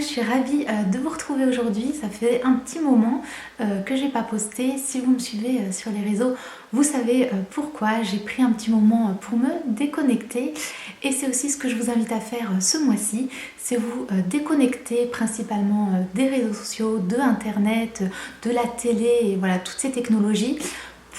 je suis ravie de vous retrouver aujourd'hui. Ça fait un petit moment que j'ai pas posté. Si vous me suivez sur les réseaux, vous savez pourquoi. J'ai pris un petit moment pour me déconnecter et c'est aussi ce que je vous invite à faire ce mois-ci. C'est vous déconnecter principalement des réseaux sociaux, de internet, de la télé et voilà toutes ces technologies,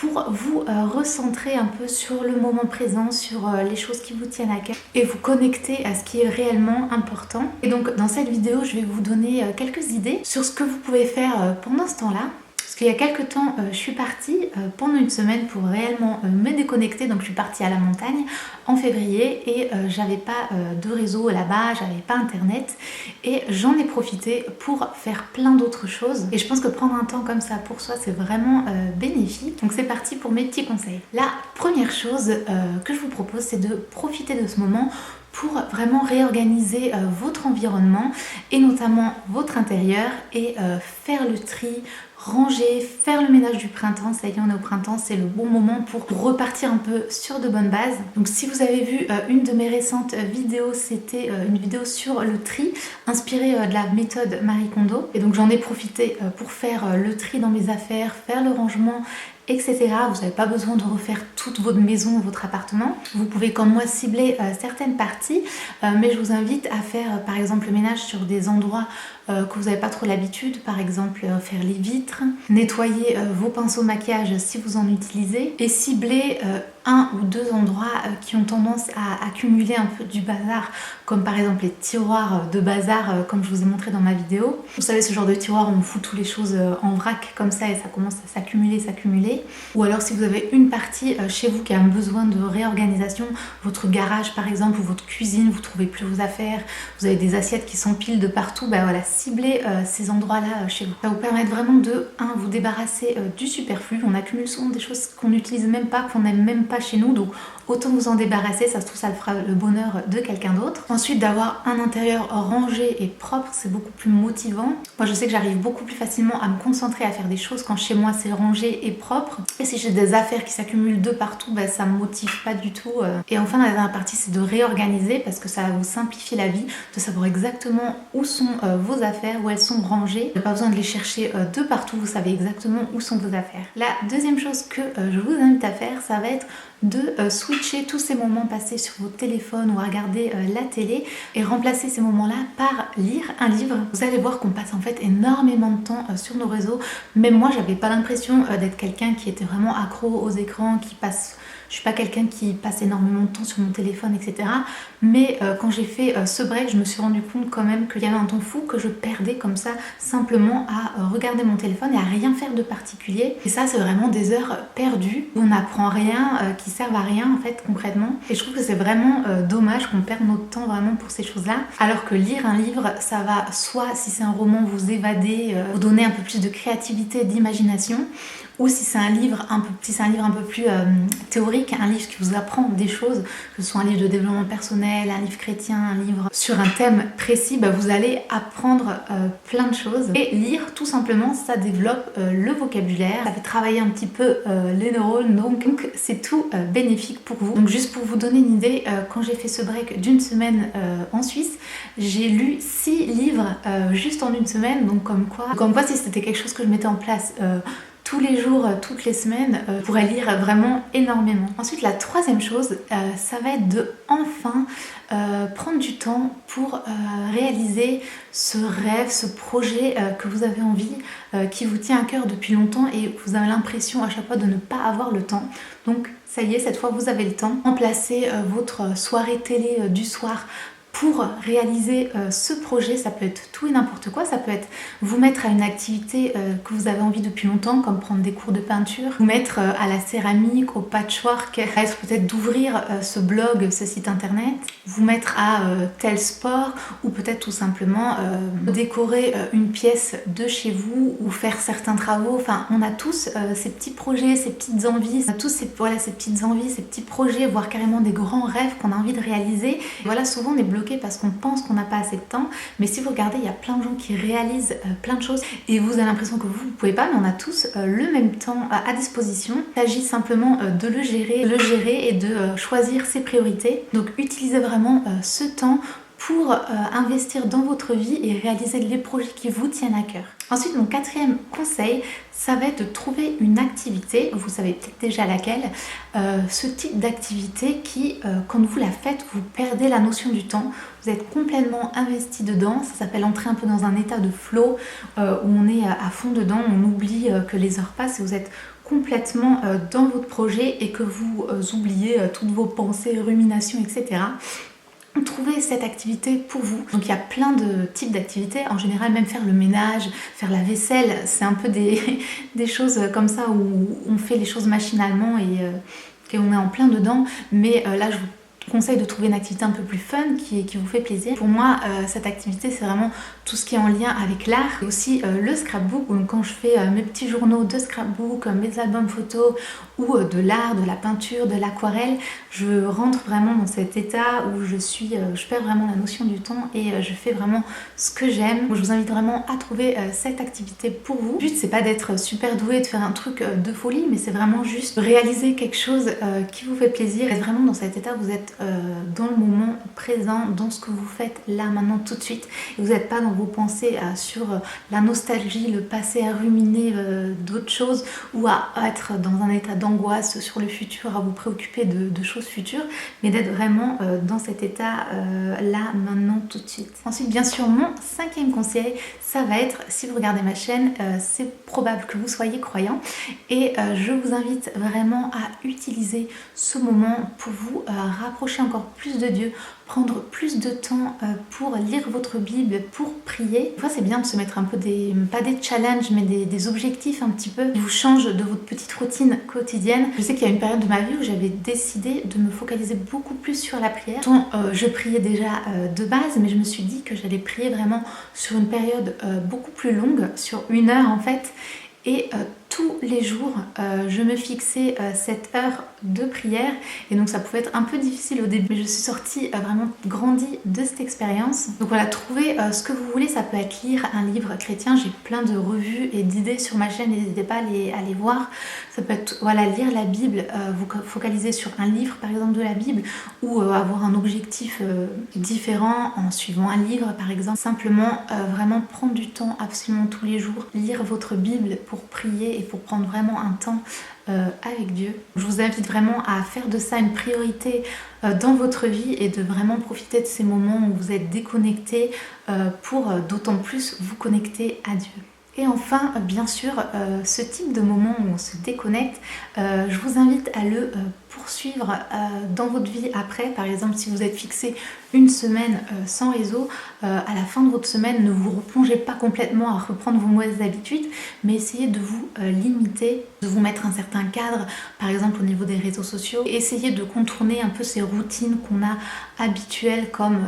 pour vous recentrer un peu sur le moment présent, sur les choses qui vous tiennent à cœur et vous connecter à ce qui est réellement important. Et donc dans cette vidéo, je vais vous donner quelques idées sur ce que vous pouvez faire pendant ce temps-là. Parce qu'il y a quelques temps, je suis partie pendant une semaine pour réellement me déconnecter. Donc je suis partie à la montagne en février et j'avais pas de réseau là-bas, j'avais pas internet et j'en ai profité pour faire plein d'autres choses. Et je pense que prendre un temps comme ça pour soi, c'est vraiment bénéfique. Donc c'est parti pour mes petits conseils. La première chose que je vous propose, c'est de profiter de ce moment pour vraiment réorganiser votre environnement et notamment votre intérieur et faire le tri, ranger, faire le ménage du printemps. Ça y est, on est au printemps, c'est le bon moment pour repartir un peu sur de bonnes bases. Donc si vous avez vu une de mes récentes vidéos, c'était une vidéo sur le tri inspirée de la méthode Marie Kondo. Et donc j'en ai profité pour faire le tri dans mes affaires, faire le rangement, etc. Vous n'avez pas besoin de refaire toute votre maison, votre appartement. Vous pouvez comme moi cibler certaines parties, mais je vous invite à faire par exemple le ménage sur des endroits que vous n'avez pas trop l'habitude, par exemple faire les vitres, nettoyer vos pinceaux maquillage si vous en utilisez et cibler un ou deux endroits qui ont tendance à accumuler un peu du bazar, comme par exemple les tiroirs de bazar comme je vous ai montré dans ma vidéo. Vous savez, ce genre de tiroir où on fout toutes les choses en vrac comme ça et ça commence à s'accumuler. Ou alors si vous avez une partie chez vous qui a un besoin de réorganisation, votre garage par exemple ou votre cuisine, vous trouvez plus vos affaires, vous avez des assiettes qui s'empilent de partout, ben voilà, ciblez ces endroits-là chez vous. Ça va vous permettre vraiment de vous débarrasser du superflu. On accumule souvent des choses qu'on n'utilise même pas, qu'on n'aime même pas chez nous, donc autant vous en débarrasser, ça se trouve ça fera le bonheur de quelqu'un d'autre. Ensuite, d'avoir un intérieur rangé et propre, c'est beaucoup plus motivant. Moi je sais que j'arrive beaucoup plus facilement à me concentrer à faire des choses quand chez moi c'est rangé et propre, et si j'ai des affaires qui s'accumulent de partout, ben, ça me motive pas du tout. Et enfin la dernière partie, c'est de réorganiser, parce que ça va vous simplifier la vie, de savoir exactement où sont vos affaires, où elles sont rangées. Vous n'avez pas besoin de les chercher de partout, vous savez exactement où sont vos affaires. La deuxième chose que je vous invite à faire, ça va être de switcher tous ces moments passés sur votre téléphone ou à regarder la télé et remplacer ces moments-là par lire un livre. Vous allez voir qu'on passe en fait énormément de temps sur nos réseaux. Même moi, j'avais pas l'impression d'être quelqu'un qui était vraiment accro aux écrans, qui passe... Je suis pas quelqu'un qui passe énormément de temps sur mon téléphone, etc. Mais quand j'ai fait ce break, je me suis rendu compte quand même qu'il y avait un temps fou que je perdais comme ça, simplement à regarder mon téléphone et à rien faire de particulier. Et ça, c'est vraiment des heures perdues où on n'apprend rien, qui servent à rien en fait concrètement. Et je trouve que c'est vraiment dommage qu'on perde notre temps vraiment pour ces choses-là. Alors que lire un livre, ça va soit, si c'est un roman, vous évader, vous donner un peu plus de créativité, d'imagination. Ou si c'est un livre un peu plus théorique, un livre qui vous apprend des choses, que ce soit un livre de développement personnel, un livre chrétien, un livre sur un thème précis, bah vous allez apprendre plein de choses. Et lire, tout simplement, ça développe le vocabulaire, ça fait travailler un petit peu les neurones, donc c'est tout bénéfique pour vous. Donc juste pour vous donner une idée, quand j'ai fait ce break d'une semaine en Suisse, j'ai lu 6 livres juste en une semaine, donc comme quoi si c'était quelque chose que je mettais en place tous les jours, toutes les semaines, je pourrais lire vraiment énormément. Ensuite, la troisième chose, ça va être de enfin prendre du temps pour réaliser ce rêve, ce projet que vous avez envie, qui vous tient à cœur depuis longtemps et vous avez l'impression à chaque fois de ne pas avoir le temps. Donc ça y est, cette fois vous avez le temps. Remplacez votre soirée télé du soir pour réaliser ce projet. Ça peut être tout et n'importe quoi, ça peut être vous mettre à une activité que vous avez envie depuis longtemps, comme prendre des cours de peinture, vous mettre à la céramique, au patchwork, être peut-être d'ouvrir ce blog, ce site internet, vous mettre à tel sport, ou peut-être tout simplement décorer une pièce de chez vous ou faire certains travaux. Enfin, on a tous ces petits projets, ces petites envies, on a tous ces petites envies, ces petits projets, voire carrément des grands rêves qu'on a envie de réaliser. Et voilà, souvent on est bloqué parce qu'on pense qu'on n'a pas assez de temps, mais si vous regardez, il y a plein de gens qui réalisent plein de choses et vous avez l'impression que vous ne pouvez pas, mais on a tous le même temps à disposition. Il s'agit simplement de le gérer et de choisir ses priorités. Donc utilisez vraiment ce temps pour investir dans votre vie et réaliser les projets qui vous tiennent à cœur. Ensuite, mon quatrième conseil, ça va être de trouver une activité, vous savez peut-être déjà laquelle, ce type d'activité qui, quand vous la faites, vous perdez la notion du temps, vous êtes complètement investi dedans, ça s'appelle entrer un peu dans un état de flow, où on est à fond dedans, on oublie que les heures passent et vous êtes complètement dans votre projet et que vous oubliez toutes vos pensées, ruminations, etc. Trouvez cette activité pour vous. Donc il y a plein de types d'activités. En général, même faire le ménage, faire la vaisselle, c'est un peu des choses comme ça où on fait les choses machinalement et on est en plein dedans. Mais là, je vous conseille de trouver une activité un peu plus fun qui vous fait plaisir. Pour moi, cette activité, c'est vraiment tout ce qui est en lien avec l'art et aussi le scrapbook. Donc quand je fais mes petits journaux de scrapbook, mes albums photos ou de l'art, de la peinture, de l'aquarelle, je rentre vraiment dans cet état où je perds vraiment la notion du temps et je fais vraiment ce que j'aime. Je vous invite vraiment à trouver cette activité pour vous. Le but, c'est pas d'être super doué, de faire un truc de folie, mais c'est vraiment juste réaliser quelque chose qui vous fait plaisir. Être vraiment dans cet état, vous êtes dans le moment présent, dans ce que vous faites là, maintenant, tout de suite. Et vous n'êtes pas dans vos pensées sur la nostalgie, le passé, à ruminer d'autres choses ou à être dans un état d'angoisse sur le futur, à vous préoccuper de choses futures, mais d'être vraiment dans cet état là, maintenant, tout de suite. Ensuite, bien sûr, mon cinquième conseil, ça va être, si vous regardez ma chaîne, c'est probable que vous soyez croyant et je vous invite vraiment à utiliser ce moment pour vous rapprocher encore plus de Dieu, prendre plus de temps pour lire votre Bible, pour prier. Des fois, c'est bien de se mettre un peu pas des challenges, mais des objectifs un petit peu qui vous changent de votre petite routine quotidienne. Je sais qu'il y a une période de ma vie où j'avais décidé de me focaliser beaucoup plus sur la prière. Pourtant, je priais déjà de base, mais je me suis dit que j'allais prier vraiment sur une période beaucoup plus longue, sur 1 heure en fait. Et tous les jours, je me fixais cette heure de prière et donc ça pouvait être un peu difficile au début, mais je suis sortie vraiment grandie de cette expérience. Donc voilà, trouvez ce que vous voulez, ça peut être lire un livre chrétien, j'ai plein de revues et d'idées sur ma chaîne, n'hésitez pas à les voir. Ça peut être voilà, lire la Bible, vous focaliser sur un livre par exemple de la Bible ou avoir un objectif différent en suivant un livre par exemple. Simplement vraiment prendre du temps absolument tous les jours, lire votre Bible pour prier et pour prendre vraiment un temps avec Dieu. Je vous invite vraiment à faire de ça une priorité dans votre vie et de vraiment profiter de ces moments où vous êtes déconnecté pour d'autant plus vous connecter à Dieu. Et enfin, bien sûr, ce type de moment où on se déconnecte, je vous invite à le poursuivre dans votre vie après. Par exemple, si vous êtes fixé une semaine sans réseau, à la fin de votre semaine, ne vous replongez pas complètement à reprendre vos mauvaises habitudes, mais essayez de vous limiter, de vous mettre un certain cadre, par exemple au niveau des réseaux sociaux. Essayez de contourner un peu ces routines qu'on a habituelles comme...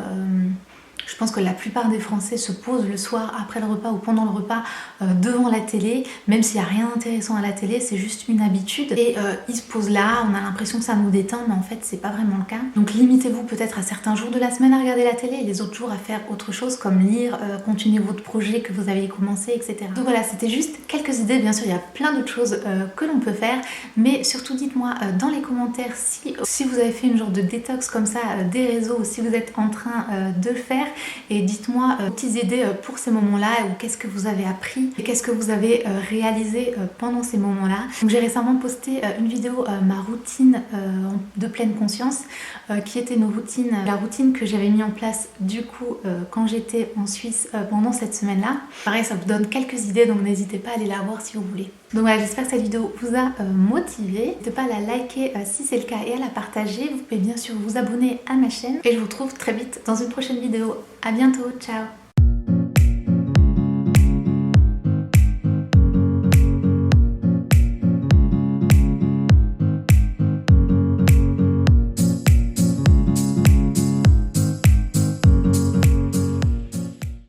Je pense que la plupart des Français se posent le soir après le repas ou pendant le repas devant la télé, même s'il n'y a rien d'intéressant à la télé, c'est juste une habitude. Et ils se posent là, on a l'impression que ça nous détend, mais en fait c'est pas vraiment le cas. Donc limitez-vous peut-être à certains jours de la semaine à regarder la télé et les autres jours à faire autre chose comme lire, continuer votre projet que vous aviez commencé, etc. Donc voilà, c'était juste quelques idées. Bien sûr, il y a plein d'autres choses que l'on peut faire, mais surtout dites-moi dans les commentaires si vous avez fait une genre de détox comme ça des réseaux ou si vous êtes en train de le faire. Et dites-moi petites idées pour ces moments-là ou qu'est-ce que vous avez appris et qu'est-ce que vous avez réalisé pendant ces moments-là. Donc j'ai récemment posté une vidéo, ma routine de pleine conscience, qui était nos routines, la routine que j'avais mis en place du coup quand j'étais en Suisse pendant cette semaine-là. Pareil, ça vous donne quelques idées, donc n'hésitez pas à aller la voir si vous voulez. Donc voilà, j'espère que cette vidéo vous a motivé. N'hésitez pas à la liker si c'est le cas et à la partager. Vous pouvez bien sûr vous abonner à ma chaîne et je vous retrouve très vite dans une prochaine vidéo. À bientôt, ciao!